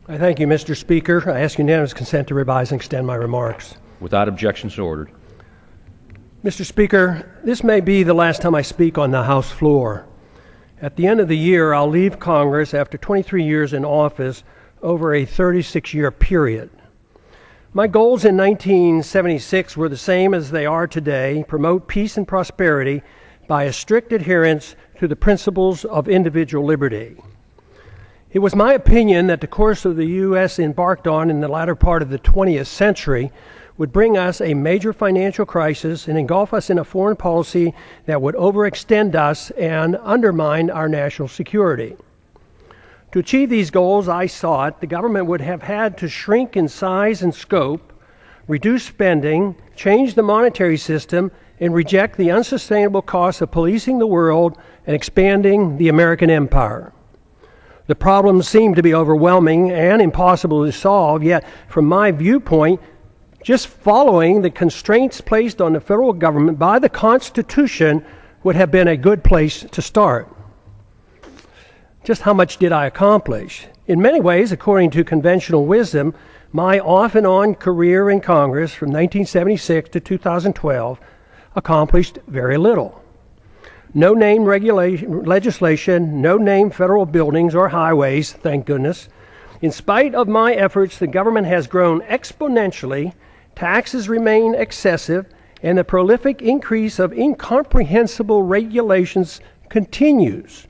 I thank you, Mr. Speaker. I ask unanimous consent to revise and extend my remarks. Without objection, so ordered. Mr. Speaker, this may be the last time I speak on the House floor. At the end of the year, I'll leave Congress after 23 years in office over a 36-year period. My goals in 1976 were the same as they are today: promote peace and prosperity by a strict adherence to the principles of individual liberty. It was my opinion that the course of the U.S. embarked on in the latter part of the 20th century would bring us a major financial crisis and engulf us in a foreign policy that would overextend us and undermine our national security. To achieve these goals, I sought the government would have had to shrink in size and scope, reduce spending, change the monetary system, and reject the unsustainable costs of policing the world and expanding the American empire. The problems seem to be overwhelming and impossible to solve, yet from my viewpoint, just following the constraints placed on the federal government by the Constitution would have been a good place to start. Just how much did I accomplish? In many ways, according to conventional wisdom, my off and on career in Congress from 1976 to 2012 accomplished very little. No name legislation, no name federal buildings or highways, thank goodness. In spite of my efforts, the government has grown exponentially, taxes remain excessive, and the prolific increase of incomprehensible regulations continues.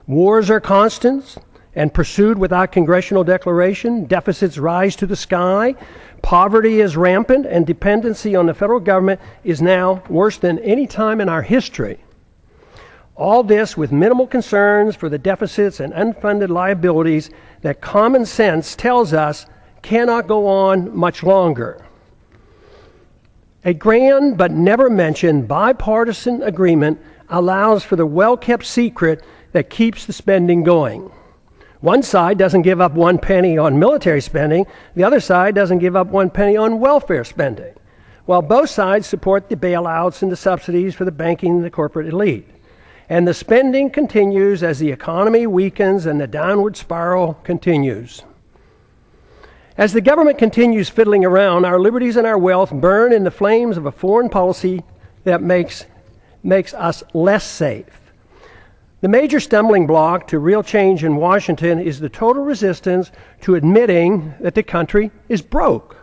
Wars are constant and pursued without congressional declaration. Deficits rise to the sky. Poverty is rampant, and dependency on the federal government is now worse than any time in our history. All this with minimal concerns for the deficits and unfunded liabilities that common sense tells us cannot go on much longer. A grand but never mentioned bipartisan agreement allows for the well-kept secret that keeps the spending going. One side doesn't give up 1 penny on military spending, the other side doesn't give up 1 penny on welfare spending, while both sides support the bailouts and the subsidies for the banking and the corporate elite. And the spending continues as the economy weakens and the downward spiral continues. As the government continues fiddling around, our liberties and our wealth burn in the flames of a foreign policy that makes us less safe. The major stumbling block to real change in Washington is the total resistance to admitting that the country is broke.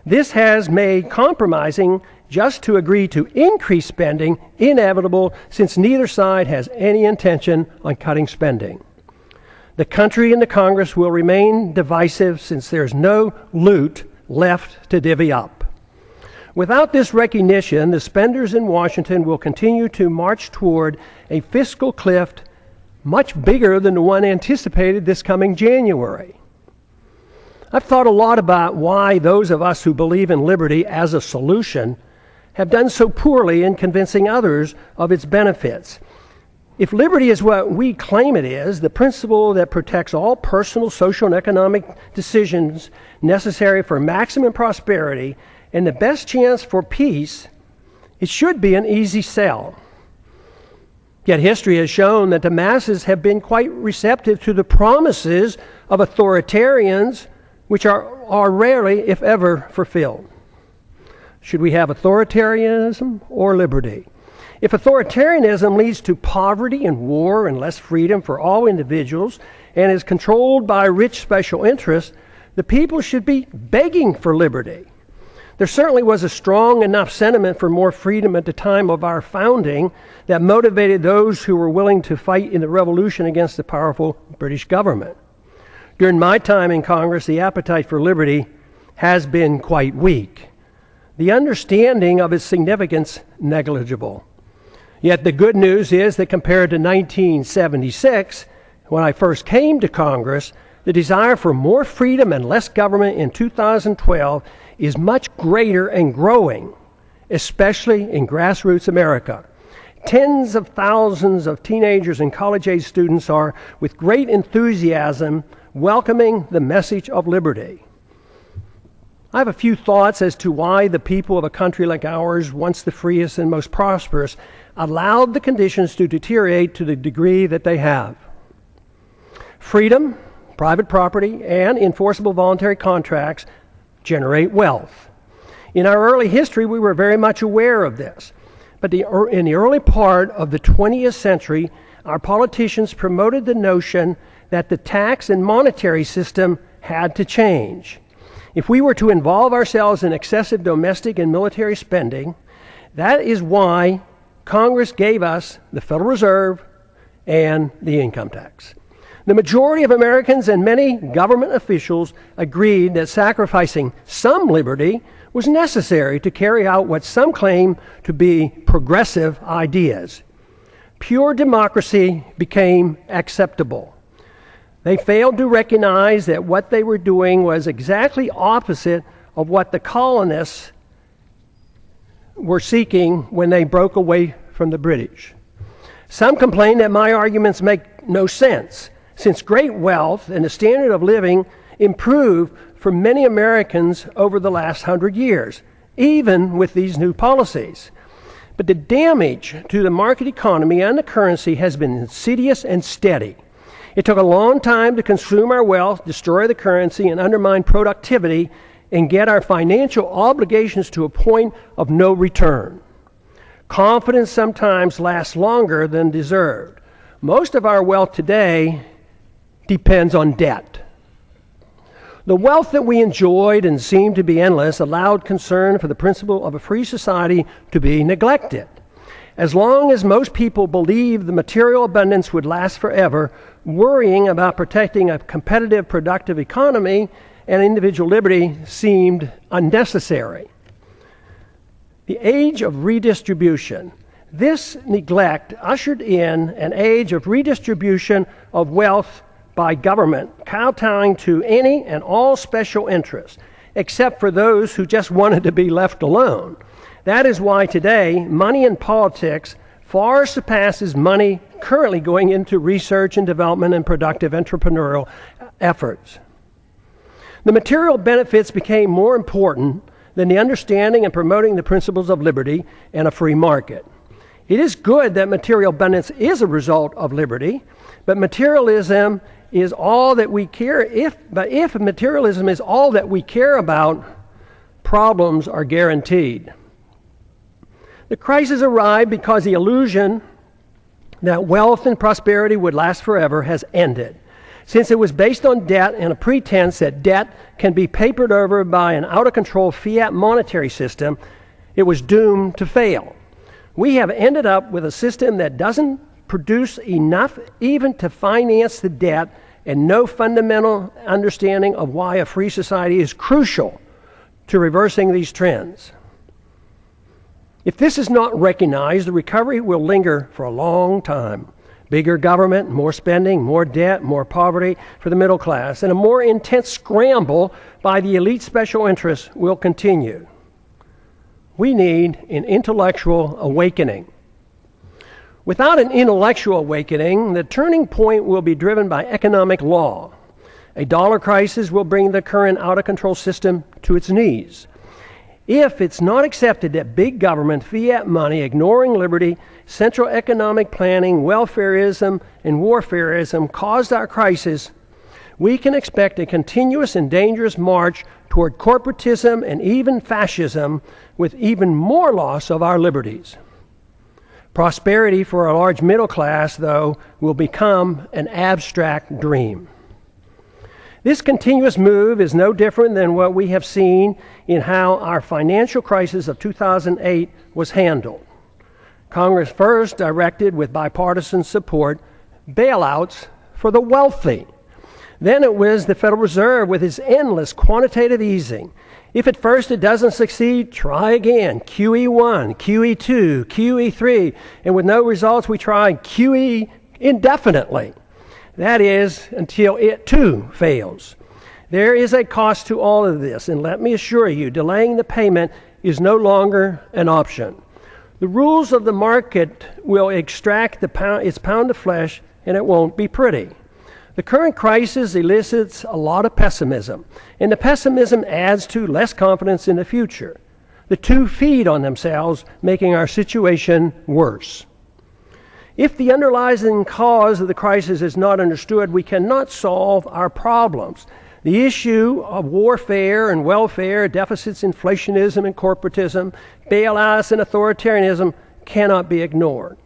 This has made compromising just to agree to increase spending inevitable, since neither side has any intention on cutting spending. The country and the Congress will remain divisive since there's no loot left to divvy up. Without this recognition, the spenders in Washington will continue to march toward a fiscal cliff much bigger than the one anticipated this coming January. I've thought a lot about why those of us who believe in liberty as a solution have done so poorly in convincing others of its benefits. If liberty is what we claim it is, the principle that protects all personal, social, and economic decisions necessary for maximum prosperity and the best chance for peace, it should be an easy sell. Yet history has shown that the masses have been quite receptive to the promises of authoritarians, which are rarely, if ever, fulfilled. Should we have authoritarianism or liberty? If authoritarianism leads to poverty and war and less freedom for all individuals and is controlled by rich special interests, the people should be begging for liberty. There certainly was a strong enough sentiment for more freedom at the time of our founding that motivated those who were willing to fight in the revolution against the powerful British government. During my time in Congress, the appetite for liberty has been quite weak. The understanding of its significance negligible. Yet the good news is that compared to 1976, when I first came to Congress, the desire for more freedom and less government in 2012 is much greater and growing, especially in grassroots America. Tens of thousands of teenagers and college-age students are, with great enthusiasm, welcoming the message of liberty. I have a few thoughts as to why the people of a country like ours, once the freest and most prosperous, allowed the conditions to deteriorate to the degree that they have. Freedom, private property, and enforceable voluntary contracts generate wealth. In our early history, we were very much aware of this. But in the early part of the 20th century, our politicians promoted the notion that the tax and monetary system had to change. If we were to involve ourselves in excessive domestic and military spending, that is why Congress gave us the Federal Reserve and the income tax. The majority of Americans and many government officials agreed that sacrificing some liberty was necessary to carry out what some claim to be progressive ideas. Pure democracy became acceptable. They failed to recognize that what they were doing was exactly opposite of what the colonists were seeking when they broke away from the British. Some complain that my arguments make no sense, since great wealth and the standard of living improved for many Americans over the last 100 years, even with these new policies. But the damage to the market economy and the currency has been insidious and steady. It took a long time to consume our wealth, destroy the currency, and undermine productivity, and get our financial obligations to a point of no return. Confidence sometimes lasts longer than deserved. Most of our wealth today depends on debt. The wealth that we enjoyed and seemed to be endless allowed concern for the principle of a free society to be neglected. As long as most people believed the material abundance would last forever, worrying about protecting a competitive, productive economy and individual liberty seemed unnecessary. The age of redistribution. This neglect ushered in an age of redistribution of wealth by government, kowtowing to any and all special interests, except for those who just wanted to be left alone. That is why today, money in politics far surpasses money currently going into research and development and productive entrepreneurial efforts. The material benefits became more important than the understanding and promoting the principles of liberty and a free market. It is good that material abundance is a result of liberty, but materialism is all that we care. If materialism is all that we care about, problems are guaranteed. The crisis arrived because the illusion that wealth and prosperity would last forever has ended. Since it was based on debt and a pretense that debt can be papered over by an out-of-control fiat monetary system, it was doomed to fail. We have ended up with a system that doesn't produce enough even to finance the debt, and no fundamental understanding of why a free society is crucial to reversing these trends. If this is not recognized, the recovery will linger for a long time. Bigger government, more spending, more debt, more poverty for the middle class, and a more intense scramble by the elite special interests will continue. We need an intellectual awakening. Without an intellectual awakening, the turning point will be driven by economic law. A dollar crisis will bring the current out-of-control system to its knees. If it's not accepted that big government, fiat money, ignoring liberty, central economic planning, welfareism, and warfareism caused our crisis, we can expect a continuous and dangerous march toward corporatism and even fascism, with even more loss of our liberties. Prosperity for a large middle class, though, will become an abstract dream. This continuous move is no different than what we have seen in how our financial crisis of 2008 was handled. Congress first directed, with bipartisan support, bailouts for the wealthy. Then it was the Federal Reserve with its endless quantitative easing. If at first it doesn't succeed, try again. QE1, QE2, QE3, and with no results, we try QE indefinitely. That is, until it too fails. There is a cost to all of this, and let me assure you, delaying the payment is no longer an option. The rules of the market will extract its pound of flesh, and it won't be pretty. The current crisis elicits a lot of pessimism, and the pessimism adds to less confidence in the future. The two feed on themselves, making our situation worse. If the underlying cause of the crisis is not understood, we cannot solve our problems. The issue of warfare and welfare, deficits, inflationism and corporatism, bailouts and authoritarianism cannot be ignored.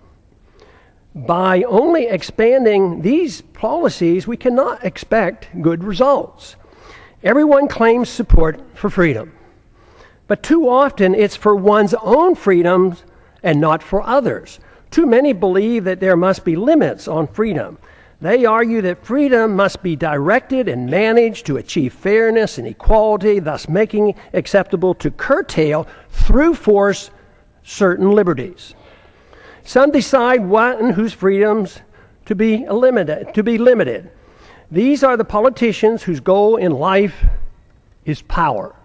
By only expanding these policies, we cannot expect good results. Everyone claims support for freedom, but too often it's for one's own freedoms and not for others. Too many believe that there must be limits on freedom. They argue that freedom must be directed and managed to achieve fairness and equality, thus making it acceptable to curtail through force certain liberties. Some decide what and whose freedoms to be limited. These are the politicians whose goal in life is power.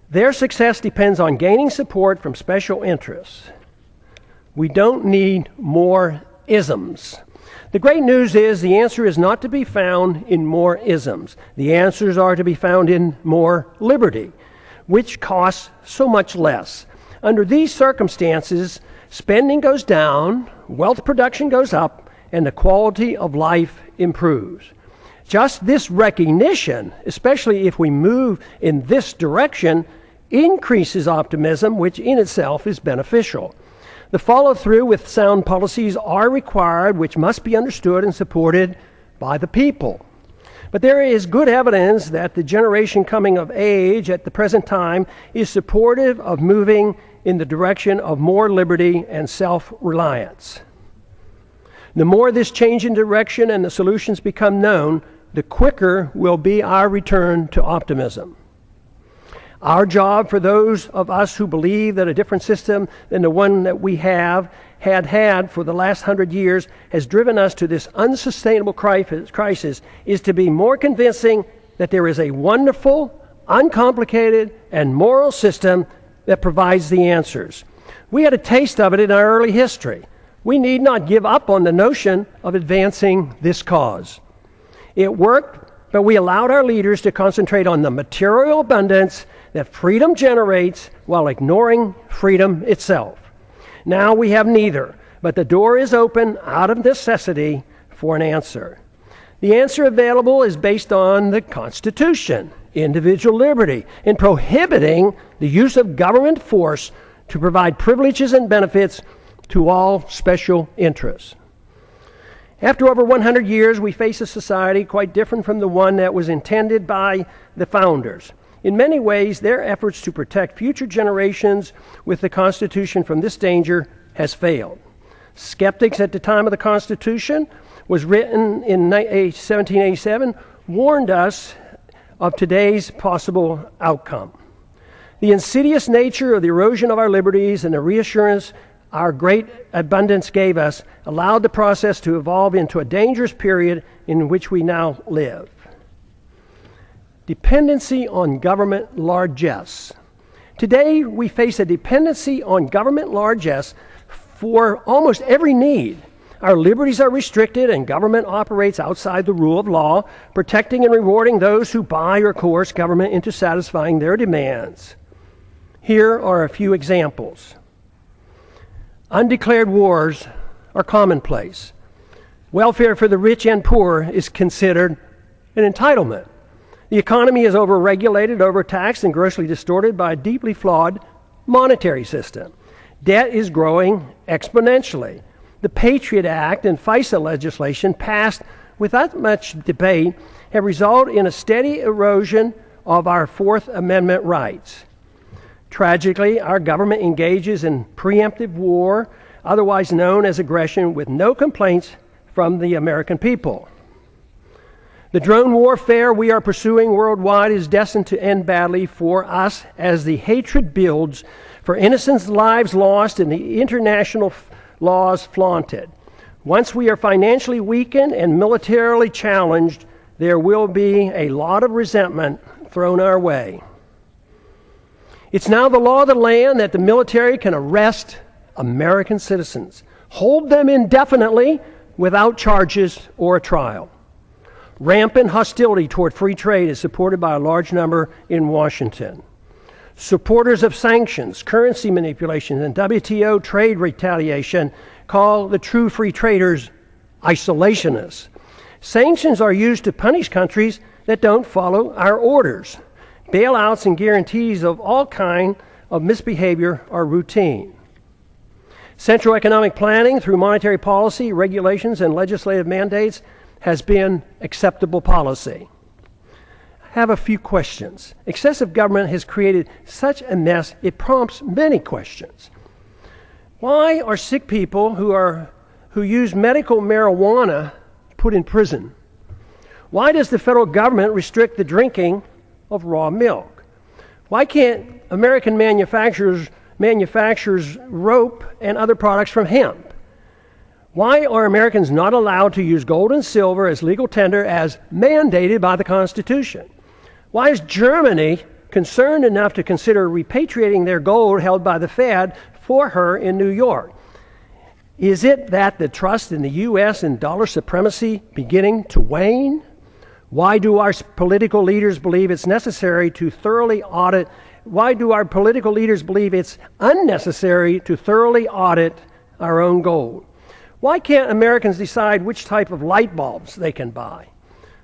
Their success depends on gaining support from special interests. We don't need more isms. The great news is the answer is not to be found in more isms. The answers are to be found in more liberty, which costs so much less. Under these circumstances, spending goes down, wealth production goes up, and the quality of life improves. Just this recognition, especially if we move in this direction, increases optimism, which in itself is beneficial. The follow-through with sound policies are required, which must be understood and supported by the people. But there is good evidence that the generation coming of age at the present time is supportive of moving in the direction of more liberty and self-reliance. The more this change in direction and the solutions become known, the quicker will be our return to optimism. Our job, for those of us who believe that a different system than the one that we had for the last 100 years has driven us to this unsustainable crisis, is to be more convincing that there is a wonderful, uncomplicated, and moral system that provides the answers. We had a taste of it in our early history. We need not give up on the notion of advancing this cause. It worked, but we allowed our leaders to concentrate on the material abundance that freedom generates while ignoring freedom itself. Now we have neither, but the door is open out of necessity for an answer. The answer available is based on the Constitution, individual liberty, in prohibiting the use of government force to provide privileges and benefits to all special interests. After over 100 years, we face a society quite different from the one that was intended by the founders. In many ways, their efforts to protect future generations with the Constitution from this danger has failed. Skeptics at the time of the Constitution, was written in 1787, warned us of today's possible outcome. The insidious nature of the erosion of our liberties and the reassurance our great abundance gave us allowed the process to evolve into a dangerous period in which we now live. Dependency on government largesse. Today, we face a dependency on government largesse for almost every need. Our liberties are restricted and government operates outside the rule of law, protecting and rewarding those who buy or coerce government into satisfying their demands. Here are a few examples. Undeclared wars are commonplace. Welfare for the rich and poor is considered an entitlement. The economy is overregulated, overtaxed, and grossly distorted by a deeply flawed monetary system. Debt is growing exponentially. The PATRIOT Act and FISA legislation passed without much debate have resulted in a steady erosion of our Fourth Amendment rights. Tragically, our government engages in preemptive war, otherwise known as aggression, with no complaints from the American people. The drone warfare we are pursuing worldwide is destined to end badly for us as the hatred builds, for innocent lives lost and the international laws flaunted. Once we are financially weakened and militarily challenged, there will be a lot of resentment thrown our way. It's now the law of the land that the military can arrest American citizens, hold them indefinitely without charges or a trial. Rampant hostility toward free trade is supported by a large number in Washington. Supporters of sanctions, currency manipulation, and WTO trade retaliation call the true free traders isolationists. Sanctions are used to punish countries that don't follow our orders. Bailouts and guarantees of all kinds of misbehavior are routine. Central economic planning through monetary policy, regulations, and legislative mandates has been acceptable policy. I have a few questions. Excessive government has created such a mess, it prompts many questions. Why are sick people who use medical marijuana put in prison? Why does the federal government restrict the drinking of raw milk? Why can't American manufacturers rope and other products from hemp? Why are Americans not allowed to use gold and silver as legal tender as mandated by the Constitution? Why is Germany concerned enough to consider repatriating their gold held by the Fed for her in New York? Is it that the trust in the U.S. and dollar supremacy beginning to wane? Why do our political leaders believe it's necessary to thoroughly audit? Why do our political leaders believe it's unnecessary to thoroughly audit our own gold? Why can't Americans decide which type of light bulbs they can buy?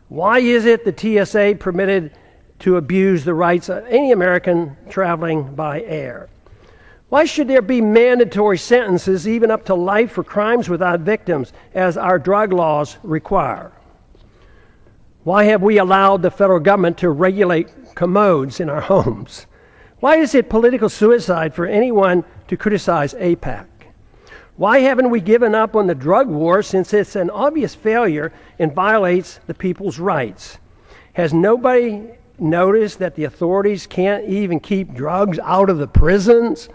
Why is it the TSA permitted to abuse the rights of any American traveling by air? Why should there be mandatory sentences, even up to life, for crimes without victims, as our drug laws require? Why have we allowed the federal government to regulate commodes in our homes? Why is it political suicide for anyone to criticize APAC? Why haven't we given up on the drug war, since it's an obvious failure and violates the people's rights? Has nobody noticed that the authorities can't even keep drugs out of the prisons?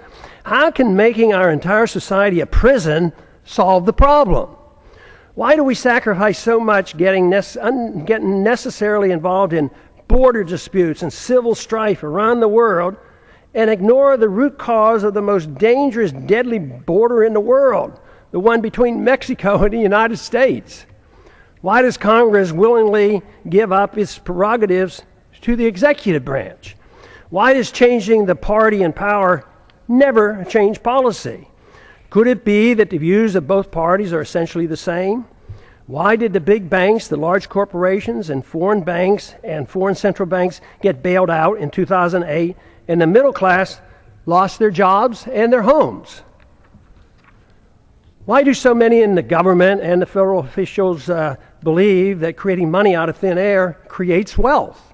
How can making our entire society a prison solve the problem? Why do we sacrifice so much getting necessarily involved in border disputes and civil strife around the world and ignore the root cause of the most dangerous, deadly border in the world, the one between Mexico and the United States? Why does Congress willingly give up its prerogatives to the executive branch? Why does changing the party in power never change policy? Could it be that the views of both parties are essentially the same? Why did the big banks, the large corporations, and foreign banks and foreign central banks get bailed out in 2008, and the middle class lost their jobs and their homes? Why do so many in the government and the federal officials believe that creating money out of thin air creates wealth?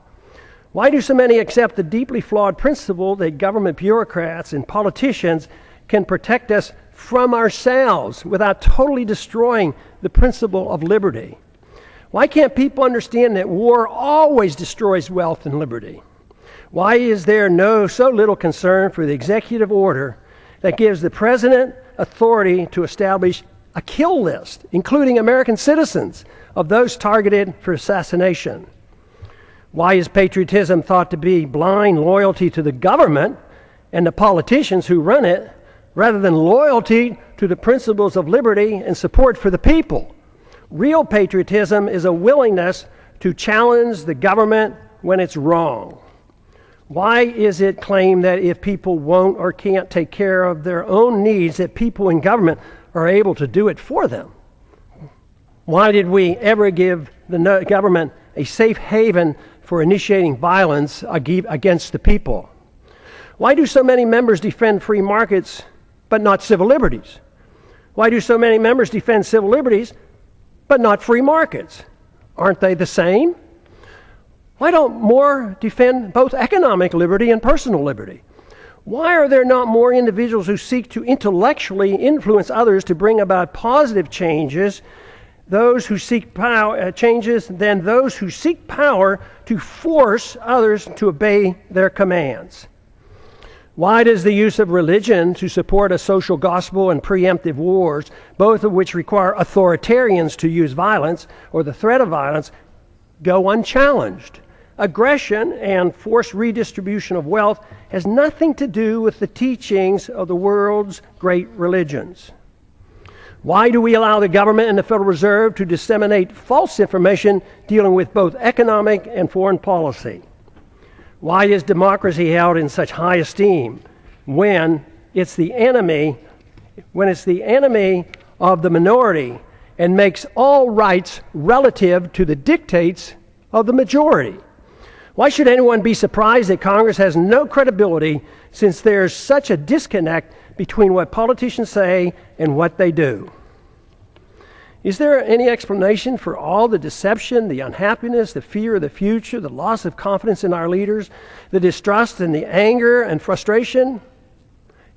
Why do so many accept the deeply flawed principle that government bureaucrats and politicians can protect us from ourselves without totally destroying the principle of liberty? Why can't people understand that war always destroys wealth and liberty? Why is there so little concern for the executive order that gives the president authority to establish a kill list, including American citizens, of those targeted for assassination? Why is patriotism thought to be blind loyalty to the government and the politicians who run it, rather than loyalty to the principles of liberty and support for the people? Real patriotism is a willingness to challenge the government when it's wrong. Why is it claimed that if people won't or can't take care of their own needs, that people in government are able to do it for them? Why did we ever give the government a safe haven for initiating violence against the people? Why do so many members defend free markets but not civil liberties? Why do so many members defend civil liberties but not free markets? Aren't they the same? Why don't more defend both economic liberty and personal liberty? Why are there not more individuals who seek to intellectually influence others to bring about positive changes, those who seek changes, than those who seek power to force others to obey their commands? Why does the use of religion to support a social gospel and preemptive wars, both of which require authoritarians to use violence or the threat of violence, go unchallenged? Aggression and forced redistribution of wealth has nothing to do with the teachings of the world's great religions. Why do we allow the government and the Federal Reserve to disseminate false information dealing with both economic and foreign policy? Why is democracy held in such high esteem when it's the enemy of the minority and makes all rights relative to the dictates of the majority? Why should anyone be surprised that Congress has no credibility since there's such a disconnect between what politicians say and what they do? Is there any explanation for all the deception, the unhappiness, the fear of the future, the loss of confidence in our leaders, the distrust and the anger and frustration?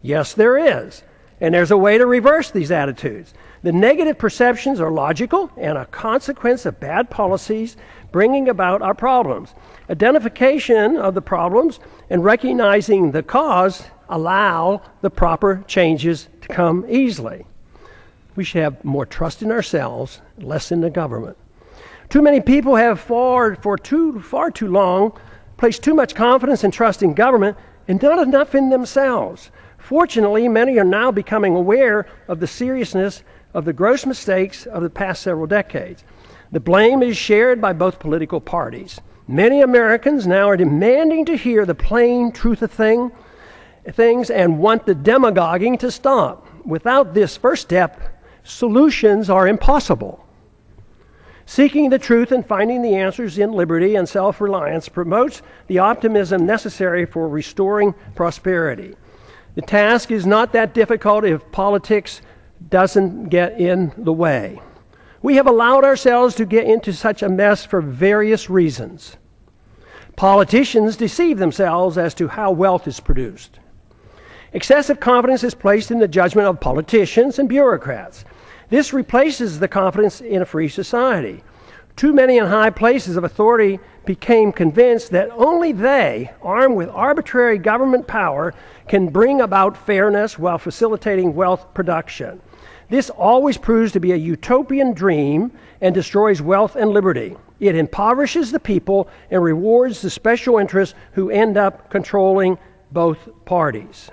Yes, there is. And there's a way to reverse these attitudes. The negative perceptions are logical and a consequence of bad policies bringing about our problems. Identification of the problems and recognizing the cause allow the proper changes to come easily. We should have more trust in ourselves, less in the government. Too many people have far too long placed too much confidence and trust in government and not enough in themselves. Fortunately, many are now becoming aware of the seriousness of the gross mistakes of the past several decades. The blame is shared by both political parties. Many Americans now are demanding to hear the plain truth of things and want the demagoguing to stop. Without this first step, solutions are impossible. Seeking the truth and finding the answers in liberty and self-reliance promotes the optimism necessary for restoring prosperity. The task is not that difficult if politics doesn't get in the way. We have allowed ourselves to get into such a mess for various reasons. Politicians deceive themselves as to how wealth is produced. Excessive confidence is placed in the judgment of politicians and bureaucrats. This replaces the confidence in a free society. Too many in high places of authority became convinced that only they, armed with arbitrary government power, can bring about fairness while facilitating wealth production. This always proves to be a utopian dream and destroys wealth and liberty. It impoverishes the people and rewards the special interests who end up controlling both parties.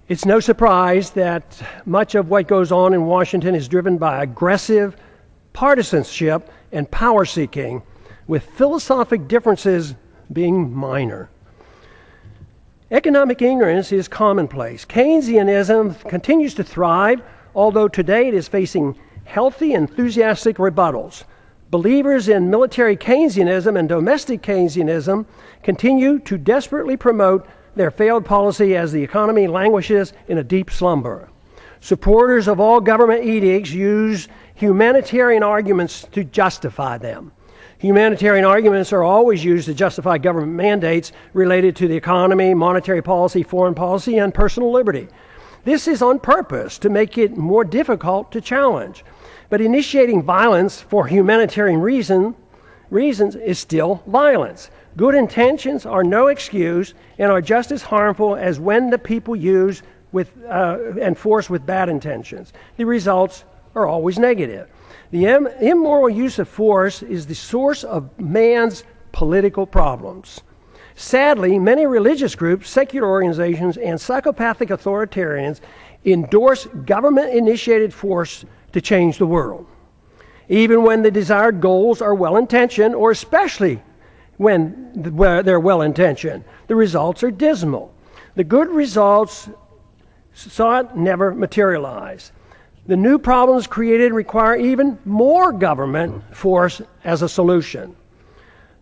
It's no surprise that much of what goes on in Washington is driven by aggressive partisanship and power seeking, with philosophic differences being minor. Economic ignorance is commonplace. Keynesianism continues to thrive, although today it is facing healthy, enthusiastic rebuttals. Believers in military Keynesianism and domestic Keynesianism continue to desperately promote their failed policy as the economy languishes in a deep slumber. Supporters of all government edicts use humanitarian arguments to justify them. Humanitarian arguments are always used to justify government mandates related to the economy, monetary policy, foreign policy, and personal liberty. This is on purpose to make it more difficult to challenge. But initiating violence for humanitarian reasons is still violence. Good intentions are no excuse and are just as harmful as when the people use and force with bad intentions. The results are always negative. The immoral use of force is the source of man's political problems. Sadly, many religious groups, secular organizations, and psychopathic authoritarians endorse government-initiated force to change the world. Even when the desired goals are well-intentioned, or especially when they're well-intentioned, the results are dismal. The good results sought never materialize. The new problems created require even more government force as a solution.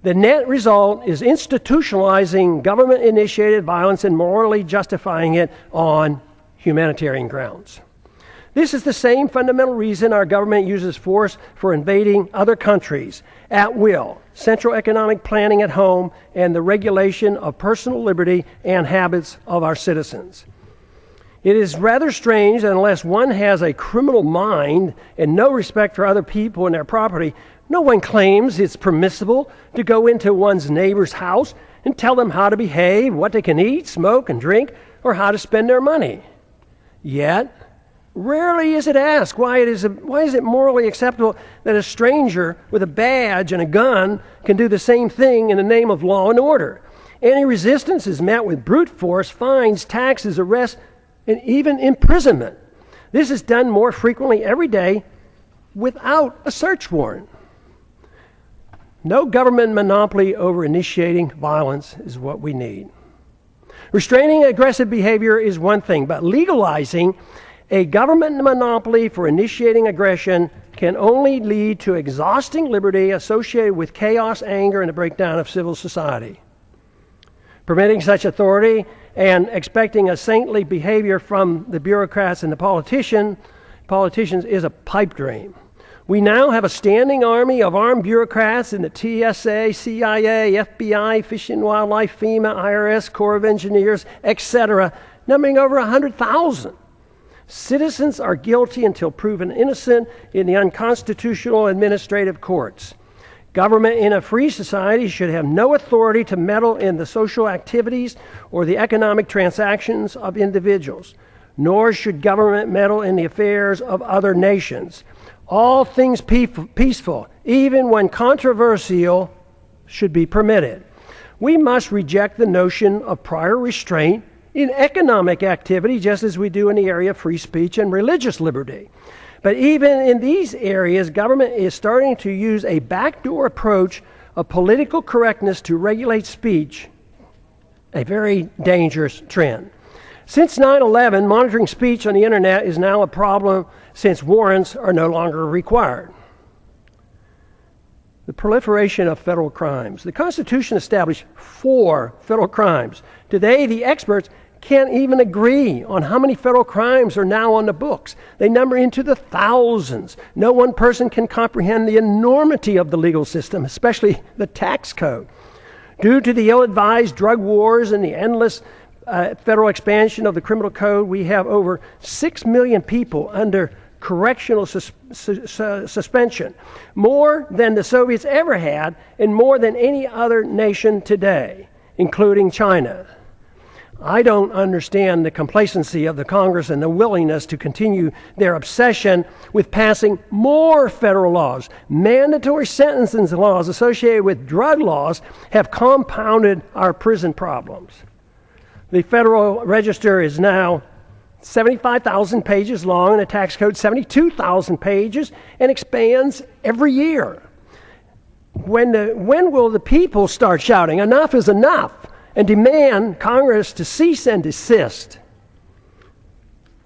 The net result is institutionalizing government-initiated violence and morally justifying it on humanitarian grounds. This is the same fundamental reason our government uses force for invading other countries at will, central economic planning at home, and the regulation of personal liberty and habits of our citizens. It is rather strange that unless one has a criminal mind and no respect for other people and their property, no one claims it's permissible to go into one's neighbor's house and tell them how to behave, what they can eat, smoke, and drink, or how to spend their money. Yet, rarely is it asked why is it morally acceptable that a stranger with a badge and a gun can do the same thing in the name of law and order. Any resistance is met with brute force, fines, taxes, arrests, and even imprisonment. This is done more frequently every day without a search warrant. No government monopoly over initiating violence is what we need. Restraining aggressive behavior is one thing, but legalizing a government monopoly for initiating aggression can only lead to exhausting liberty associated with chaos, anger, and a breakdown of civil society. Permitting such authority and expecting a saintly behavior from the bureaucrats and the politicians is a pipe dream. We now have a standing army of armed bureaucrats in the TSA, CIA, FBI, Fish and Wildlife, FEMA, IRS, Corps of Engineers, etc., numbering over 100,000. Citizens are guilty until proven innocent in the unconstitutional administrative courts. Government in a free society should have no authority to meddle in the social activities or the economic transactions of individuals, nor should government meddle in the affairs of other nations. All things peaceful, even when controversial, should be permitted. We must reject the notion of prior restraint in economic activity, just as we do in the area of free speech and religious liberty. But even in these areas, government is starting to use a backdoor approach of political correctness to regulate speech, a very dangerous trend. Since 9/11, monitoring speech on the internet is now a problem since warrants are no longer required. The proliferation of federal crimes. The Constitution established 4 federal crimes. Today, the experts can't even agree on how many federal crimes are now on the books. They number into the thousands. No one person can comprehend the enormity of the legal system, especially the tax code. Due to the ill-advised drug wars and the endless federal expansion of the criminal code, we have over 6 million people under correctional suspension, more than the Soviets ever had and more than any other nation today, including China. I don't understand the complacency of the Congress and the willingness to continue their obsession with passing more federal laws. Mandatory sentencing laws associated with drug laws have compounded our prison problems. The Federal Register is now 75,000 pages long and the tax code 72,000 pages and expands every year. When will the people start shouting, enough is enough, and demand Congress to cease and desist?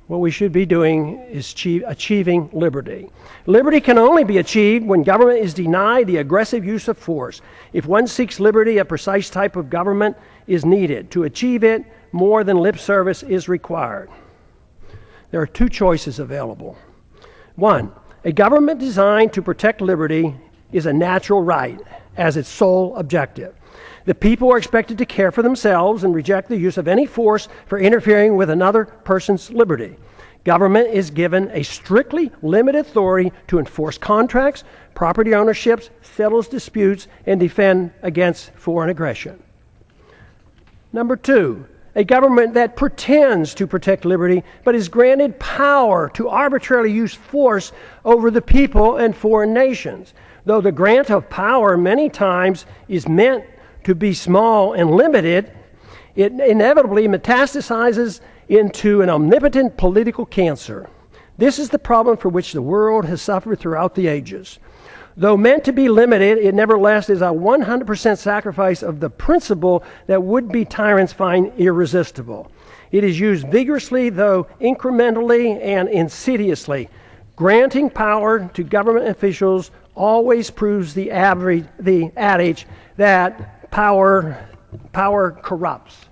What we should be doing is achieving liberty. Liberty can only be achieved when government is denied the aggressive use of force. If one seeks liberty, a precise type of government is needed. To achieve it, more than lip service is required. There are 2 choices available. 1, a government designed to protect liberty is a natural right as its sole objective. The people are expected to care for themselves and reject the use of any force for interfering with another person's liberty. Government is given a strictly limited authority to enforce contracts, property ownerships, settle disputes, and defend against foreign aggression. Number 2, a government that pretends to protect liberty but is granted power to arbitrarily use force over the people and foreign nations. Though the grant of power many times is meant to be small and limited, it inevitably metastasizes into an omnipotent political cancer. This is the problem for which the world has suffered throughout the ages. Though meant to be limited, it nevertheless is a 100% sacrifice of the principle that would-be tyrants find irresistible. It is used vigorously, though incrementally and insidiously. Granting power to government officials always proves the adage that power corrupts.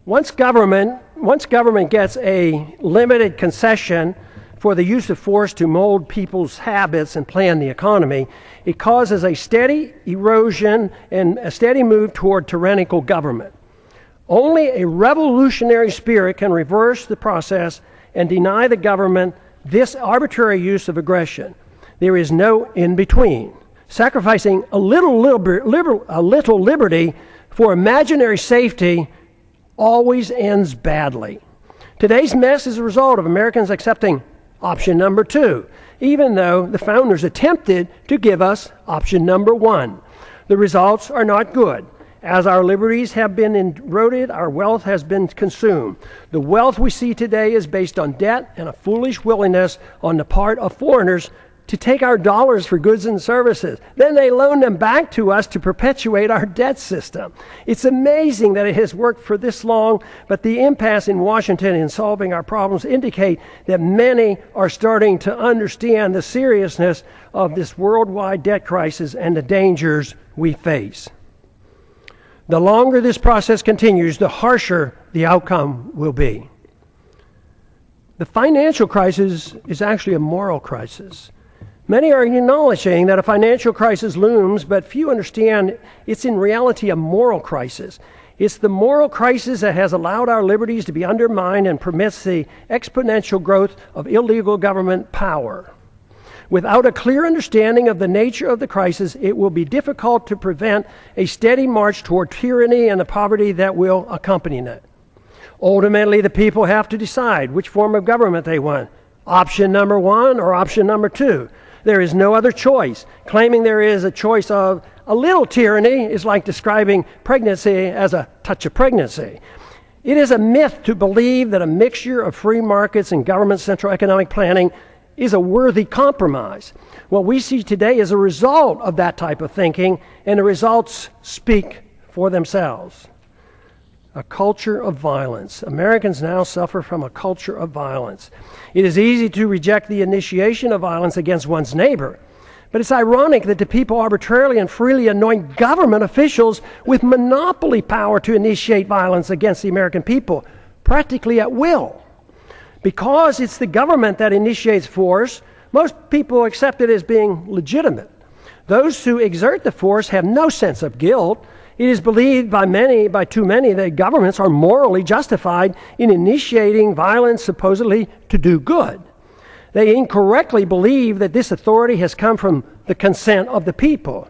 Once government gets a limited concession for the use of force to mold people's habits and plan the economy, it causes a steady erosion and a steady move toward tyrannical government. Only a revolutionary spirit can reverse the process and deny the government this arbitrary use of aggression. There is no in-between. Sacrificing a little liberty for imaginary safety always ends badly. Today's mess is a result of Americans accepting option number 2, even though the founders attempted to give us option number 1. The results are not good. As our liberties have been eroded, our wealth has been consumed. The wealth we see today is based on debt and a foolish willingness on the part of foreigners to take our dollars for goods and services. Then they loan them back to us to perpetuate our debt system. It's amazing that it has worked for this long, but the impasse in Washington in solving our problems indicate that many are starting to understand the seriousness of this worldwide debt crisis and the dangers we face. The longer this process continues, the harsher the outcome will be. The financial crisis is actually a moral crisis. Many are acknowledging that a financial crisis looms, but few understand it's in reality a moral crisis. It's the moral crisis that has allowed our liberties to be undermined and permits the exponential growth of illegal government power. Without a clear understanding of the nature of the crisis, it will be difficult to prevent a steady march toward tyranny and the poverty that will accompany it. Ultimately, the people have to decide which form of government they want, option number 1 or option number 2. There is no other choice. Claiming there is a choice of a little tyranny is like describing pregnancy as a touch of pregnancy. It is a myth to believe that a mixture of free markets and government central economic planning is a worthy compromise. What we see today is a result of that type of thinking, and the results speak for themselves. A culture of violence. Americans now suffer from a culture of violence. It is easy to reject the initiation of violence against one's neighbor, but it's ironic that the people arbitrarily and freely anoint government officials with monopoly power to initiate violence against the American people, practically at will. Because it's the government that initiates force, most people accept it as being legitimate. Those who exert the force have no sense of guilt. It is believed by too many, that governments are morally justified in initiating violence supposedly to do good. They incorrectly believe that this authority has come from the consent of the people.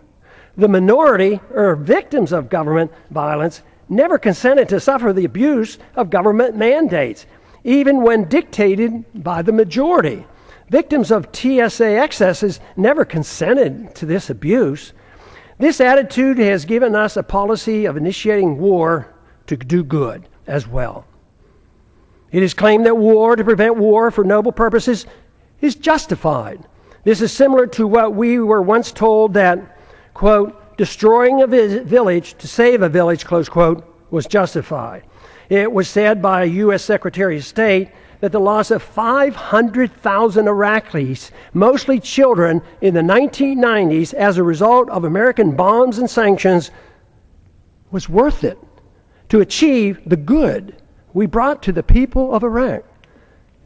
The minority, or victims of government violence, never consented to suffer the abuse of government mandates, even when dictated by the majority. Victims of TSA excesses never consented to this abuse. This attitude has given us a policy of initiating war to do good as well. It is claimed that war to prevent war for noble purposes is justified. This is similar to what we were once told that, quote, destroying a village to save a village, close quote, was justified. It was said by a U.S. Secretary of State that the loss of 500,000 Iraqis, mostly children, in the 1990s as a result of American bombs and sanctions was worth it to achieve the good we brought to the people of Iraq.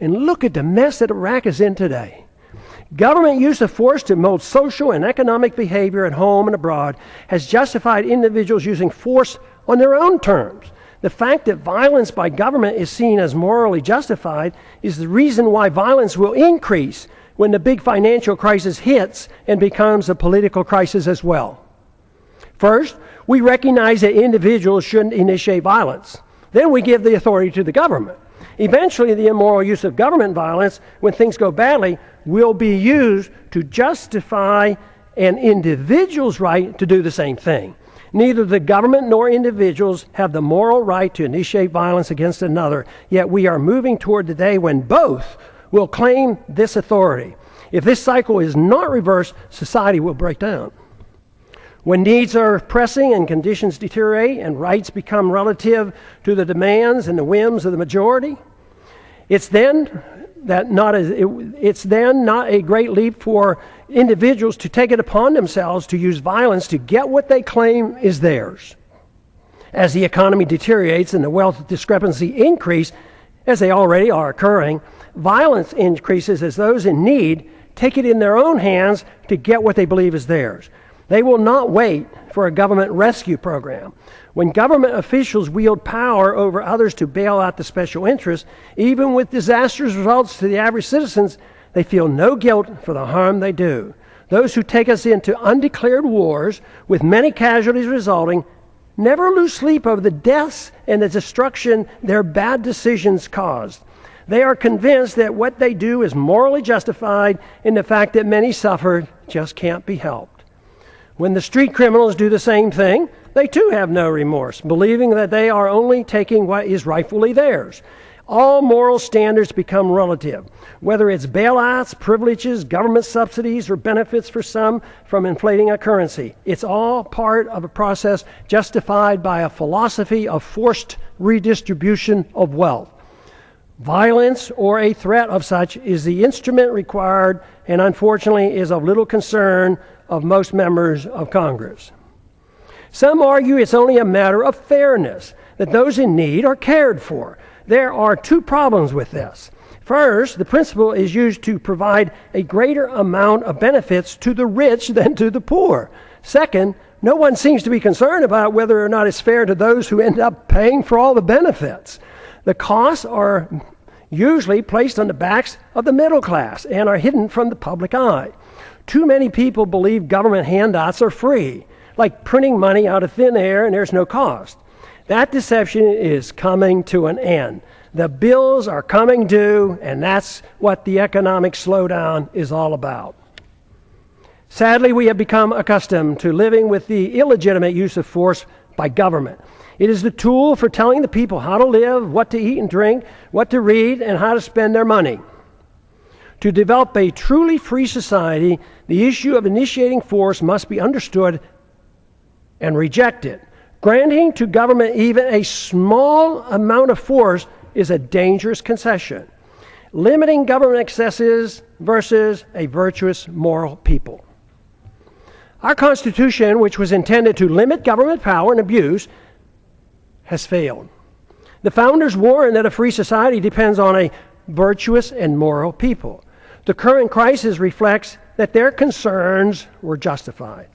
And look at the mess that Iraq is in today. Government use of force to mold social and economic behavior at home and abroad has justified individuals using force on their own terms. The fact that violence by government is seen as morally justified is the reason why violence will increase when the big financial crisis hits and becomes a political crisis as well. First, we recognize that individuals shouldn't initiate violence. Then we give the authority to the government. Eventually, the immoral use of government violence, when things go badly, will be used to justify an individual's right to do the same thing. Neither the government nor individuals have the moral right to initiate violence against another, yet we are moving toward the day when both will claim this authority. If this cycle is not reversed, society will break down. When needs are pressing and conditions deteriorate and rights become relative to the demands and the whims of the majority, it's then not a great leap for individuals to take it upon themselves to use violence to get what they claim is theirs. As the economy deteriorates and the wealth discrepancy increase, as they already are occurring, violence increases as those in need take it in their own hands to get what they believe is theirs. They will not wait for a government rescue program. When government officials wield power over others to bail out the special interests, even with disastrous results to the average citizens, they feel no guilt for the harm they do. Those who take us into undeclared wars, with many casualties resulting, never lose sleep over the deaths and the destruction their bad decisions caused. They are convinced that what they do is morally justified, and the fact that many suffer just can't be helped. When the street criminals do the same thing, they too have no remorse, believing that they are only taking what is rightfully theirs. All moral standards become relative, whether it's bailouts, privileges, government subsidies, or benefits for some from inflating a currency. It's all part of a process justified by a philosophy of forced redistribution of wealth. Violence or a threat of such is the instrument required and unfortunately is of little concern of most members of Congress. Some argue it's only a matter of fairness, that those in need are cared for. There are two problems with this. First, the principle is used to provide a greater amount of benefits to the rich than to the poor. Second, no one seems to be concerned about whether or not it's fair to those who end up paying for all the benefits. The costs are usually placed on the backs of the middle class and are hidden from the public eye. Too many people believe government handouts are free, like printing money out of thin air and there's no cost. That deception is coming to an end. The bills are coming due, and that's what the economic slowdown is all about. Sadly, we have become accustomed to living with the illegitimate use of force by government. It is the tool for telling the people how to live, what to eat and drink, what to read, and how to spend their money. To develop a truly free society, the issue of initiating force must be understood and rejected. Granting to government even a small amount of force is a dangerous concession. Limiting government excesses versus a virtuous moral people. Our Constitution, which was intended to limit government power and abuse, has failed. The founders warned that a free society depends on a virtuous and moral people. The current crisis reflects that their concerns were justified.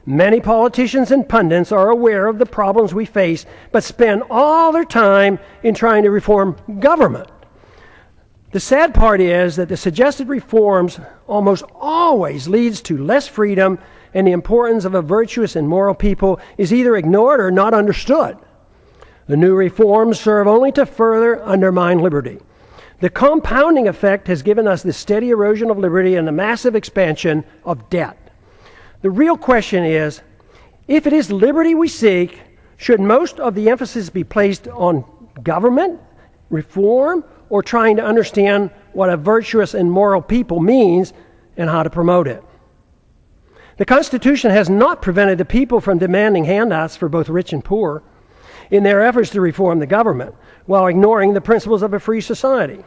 Many politicians and pundits are aware of the problems we face, but spend all their time in trying to reform government. The sad part is that the suggested reforms almost always leads to less freedom, and the importance of a virtuous and moral people is either ignored or not understood. The new reforms serve only to further undermine liberty. The compounding effect has given us the steady erosion of liberty and the massive expansion of debt. The real question is, if it is liberty we seek, should most of the emphasis be placed on government, reform, or trying to understand what a virtuous and moral people means and how to promote it? The Constitution has not prevented the people from demanding handouts for both rich and poor in their efforts to reform the government, while ignoring the principles of a free society.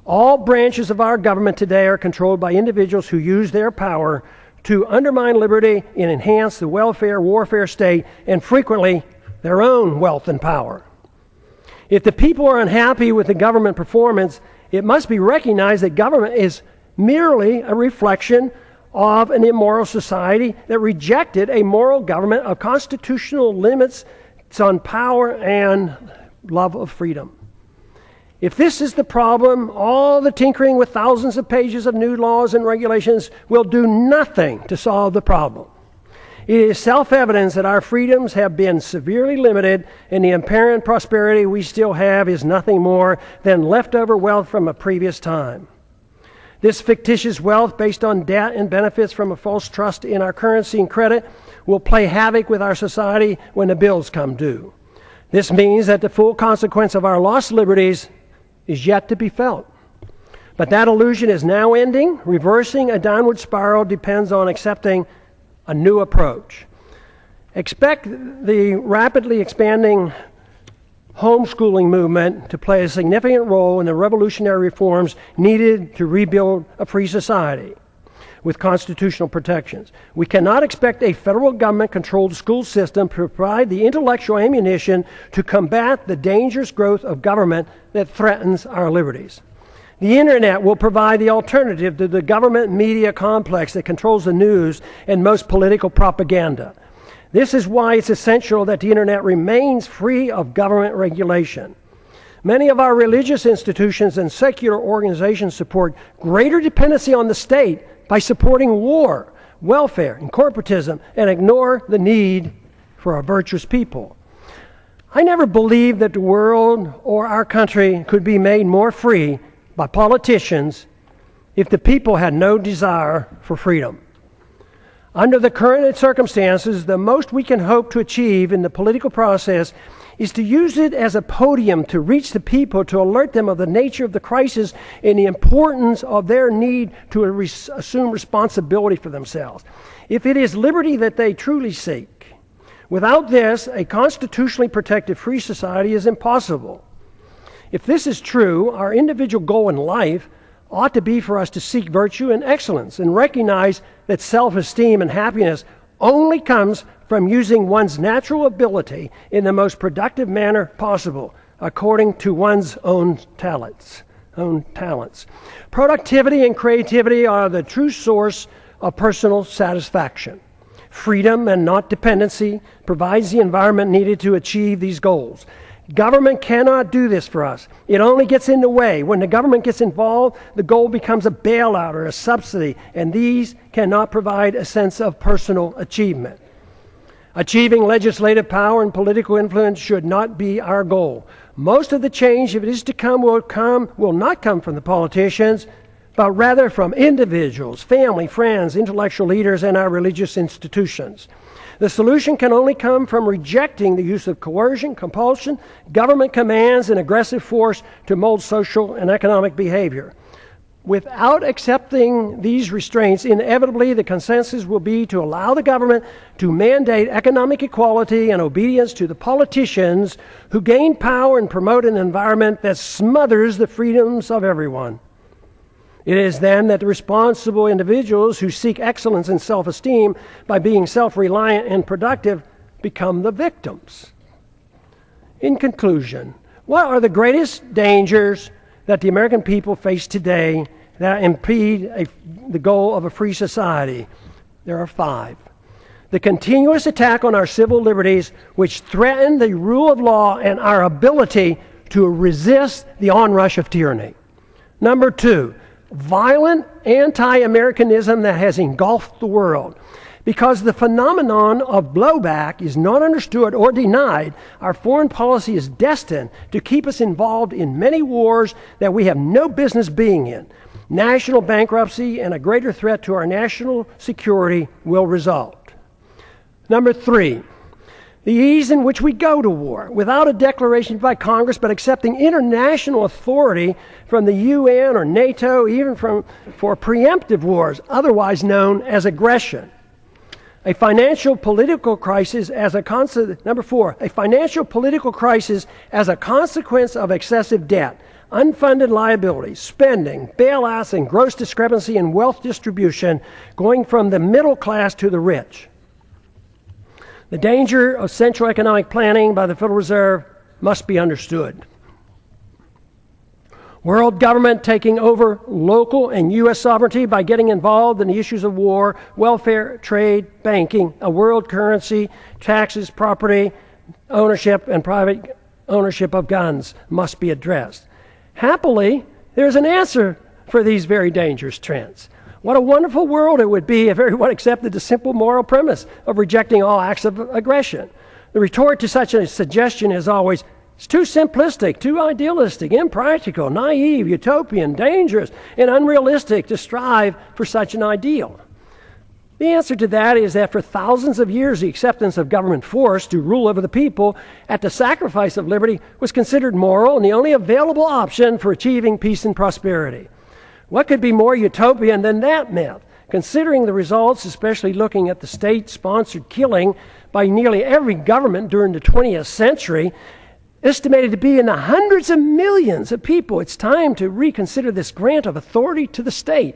All branches of our government today are controlled by individuals who use their power to undermine liberty and enhance the welfare warfare state, and frequently their own wealth and power. If the people are unhappy with the government performance, it must be recognized that government is merely a reflection of an immoral society that rejected a moral government of constitutional limits on power and love of freedom. If this is the problem, all the tinkering with thousands of pages of new laws and regulations will do nothing to solve the problem. It is self-evident that our freedoms have been severely limited, and the apparent prosperity we still have is nothing more than leftover wealth from a previous time. This fictitious wealth based on debt and benefits from a false trust in our currency and credit will play havoc with our society when the bills come due. This means that the full consequence of our lost liberties is yet to be felt. But that illusion is now ending. Reversing a downward spiral depends on accepting a new approach. Expect the rapidly expanding homeschooling movement to play a significant role in the revolutionary reforms needed to rebuild a free society with constitutional protections. We cannot expect a federal government-controlled school system to provide the intellectual ammunition to combat the dangerous growth of government that threatens our liberties. The internet will provide the alternative to the government media complex that controls the news and most political propaganda. This is why it's essential that the internet remains free of government regulation. Many of our religious institutions and secular organizations support greater dependency on the state by supporting war, welfare, and corporatism, and ignore the need for a virtuous people. I never believed that the world or our country could be made more free by politicians if the people had no desire for freedom. Under the current circumstances, the most we can hope to achieve in the political process is to use it as a podium to reach the people, to alert them of the nature of the crisis and the importance of their need to assume responsibility for themselves. If it is liberty that they truly seek, without this, a constitutionally protected free society is impossible. If this is true, our individual goal in life ought to be for us to seek virtue and excellence and recognize that self-esteem and happiness only comes from using one's natural ability in the most productive manner possible, according to one's own talents. Productivity and creativity are the true source of personal satisfaction. Freedom and not dependency provides the environment needed to achieve these goals. Government cannot do this for us. It only gets in the way. When the government gets involved, the goal becomes a bailout or a subsidy, and these cannot provide a sense of personal achievement. Achieving legislative power and political influence should not be our goal. Most of the change, if it is to come, will not come from the politicians, but rather from individuals, family, friends, intellectual leaders, and our religious institutions. The solution can only come from rejecting the use of coercion, compulsion, government commands, and aggressive force to mold social and economic behavior. Without accepting these restraints, inevitably the consensus will be to allow the government to mandate economic equality and obedience to the politicians who gain power and promote an environment that smothers the freedoms of everyone. It is then that the responsible individuals who seek excellence and self-esteem by being self-reliant and productive become the victims. In conclusion, what are the greatest dangers that the American people face today that impede the goal of a free society? There are 5. The continuous attack on our civil liberties, which threaten the rule of law and our ability to resist the onrush of tyranny. Number 2, violent anti-Americanism that has engulfed the world. Because the phenomenon of blowback is not understood or denied, our foreign policy is destined to keep us involved in many wars that we have no business being in. National bankruptcy and a greater threat to our national security will result. Number 3, the ease in which we go to war, without a declaration by Congress, but accepting international authority from the UN or NATO, even for preemptive wars, otherwise known as aggression. A financial political crisis as a Number 4, a financial political crisis as a consequence of excessive debt, unfunded liabilities, spending, bailouts, and gross discrepancy in wealth distribution, going from the middle class to the rich. The danger of central economic planning by the Federal Reserve must be understood. World government taking over local and U.S. sovereignty by getting involved in the issues of war, welfare, trade, banking, a world currency, taxes, property, ownership, and private ownership of guns must be addressed. Happily, there's an answer for these very dangerous trends. What a wonderful world it would be if everyone accepted the simple moral premise of rejecting all acts of aggression. The retort to such a suggestion is always, it's too simplistic, too idealistic, impractical, naive, utopian, dangerous, and unrealistic to strive for such an ideal. The answer to that is that for thousands of years, the acceptance of government force to rule over the people at the sacrifice of liberty was considered moral and the only available option for achieving peace and prosperity. What could be more utopian than that myth? Considering the results, especially looking at the state-sponsored killing by nearly every government during the 20th century, estimated to be in the hundreds of millions of people, it's time to reconsider this grant of authority to the state.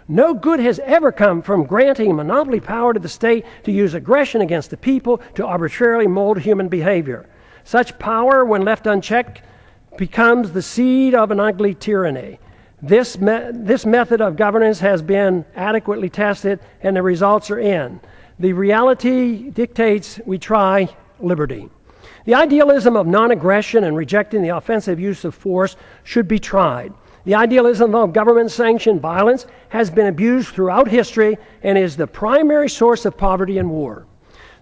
No good has ever come from granting monopoly power to the state to use aggression against the people to arbitrarily mold human behavior. Such power, when left unchecked, becomes the seed of an ugly tyranny. This method of governance has been adequately tested, and the results are in. The reality dictates we try liberty. The idealism of non-aggression and rejecting the offensive use of force should be tried. The idealism of government-sanctioned violence has been abused throughout history and is the primary source of poverty and war.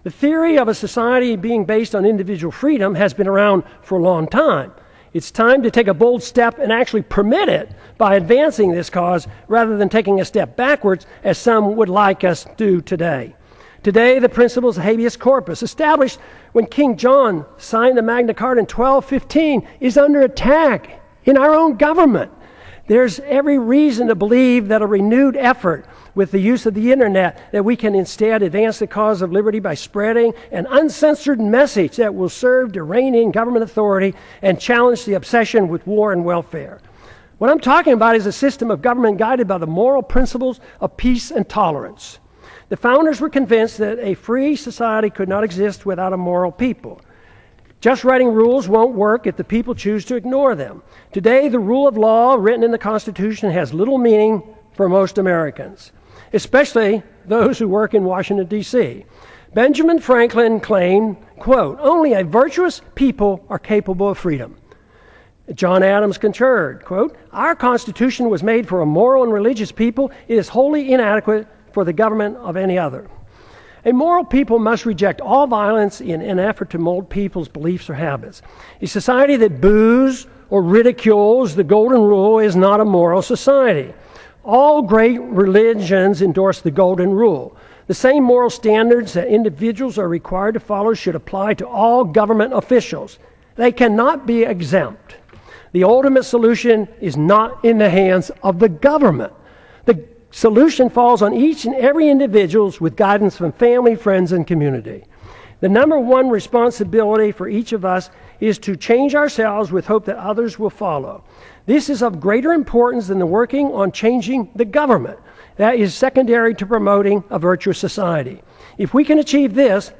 The theory of a society being based on individual freedom has been around for a long time. It's time to take a bold step and actually permit it by advancing this cause rather than taking a step backwards as some would like us to do today. Today, the principles of habeas corpus, established when King John signed the Magna Carta in 1215, is under attack in our own government. There's every reason to believe that a renewed effort with the use of the internet, that we can instead advance the cause of liberty by spreading an uncensored message that will serve to rein in government authority and challenge the obsession with war and welfare. What I'm talking about is a system of government guided by the moral principles of peace and tolerance. The founders were convinced that a free society could not exist without a moral people. Just writing rules won't work if the people choose to ignore them. Today, the rule of law written in the Constitution has little meaning for most Americans, especially those who work in Washington, D.C. Benjamin Franklin claimed, quote, "Only a virtuous people are capable of freedom." John Adams concurred, quote, "Our Constitution was made for a moral and religious people. It is wholly inadequate for the government of any other." A moral people must reject all violence in an effort to mold people's beliefs or habits. A society that boos or ridicules the golden rule is not a moral society. All great religions endorse the golden rule. The same moral standards that individuals are required to follow should apply to all government officials. They cannot be exempt. The ultimate solution is not in the hands of the government. The solution falls on each and every individual with guidance from family, friends, and community. The number one responsibility for each of us is to change ourselves with hope that others will follow. This is of greater importance than the working on changing the government. That is secondary to promoting a virtuous society. If we can achieve this,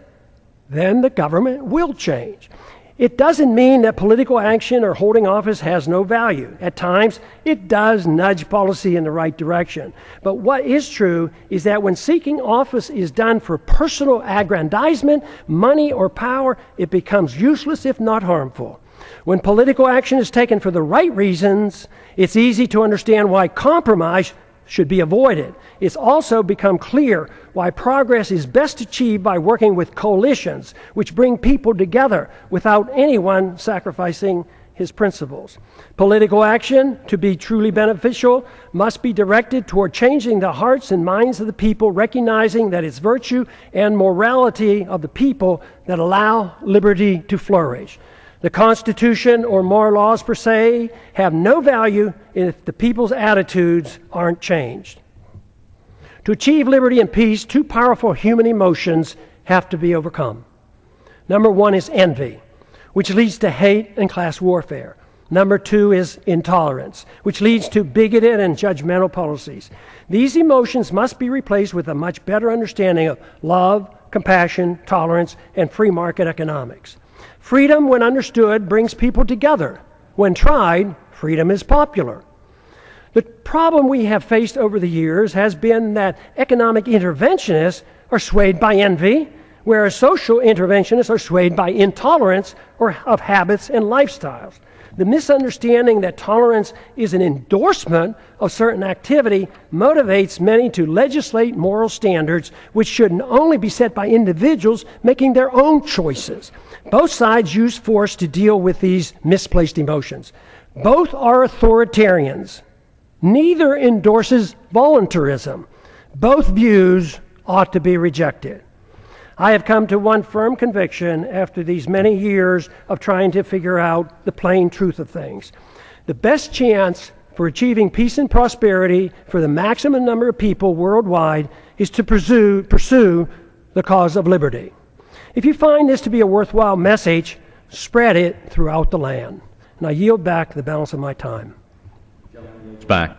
then the government will change. It doesn't mean that political action or holding office has no value. At times, it does nudge policy in the right direction. But what is true is that when seeking office is done for personal aggrandizement, money, or power, it becomes useless if not harmful. When political action is taken for the right reasons, it's easy to understand why compromise should be avoided. It's also become clear why progress is best achieved by working with coalitions, which bring people together without anyone sacrificing his principles. Political action, to be truly beneficial, must be directed toward changing the hearts and minds of the people, recognizing that it's virtue and morality of the people that allow liberty to flourish. The Constitution or moral laws per se have no value if the people's attitudes aren't changed. To achieve liberty and peace, two powerful human emotions have to be overcome. Number one is envy, which leads to hate and class warfare. Number two is intolerance, which leads to bigoted and judgmental policies. These emotions must be replaced with a much better understanding of love, compassion, tolerance, and free market economics. Freedom, when understood, brings people together. When tried, freedom is popular. The problem we have faced over the years has been that economic interventionists are swayed by envy, whereas social interventionists are swayed by intolerance or of habits and lifestyles. The misunderstanding that tolerance is an endorsement of certain activity motivates many to legislate moral standards which should only be set by individuals making their own choices. Both sides use force to deal with these misplaced emotions. Both are authoritarians. Neither endorses voluntarism. Both views ought to be rejected. I have come to one firm conviction after these many years of trying to figure out the plain truth of things. The best chance for achieving peace and prosperity for the maximum number of people worldwide is to pursue the cause of liberty. If you find this to be a worthwhile message, spread it throughout the land. And I yield back the balance of my time. Back.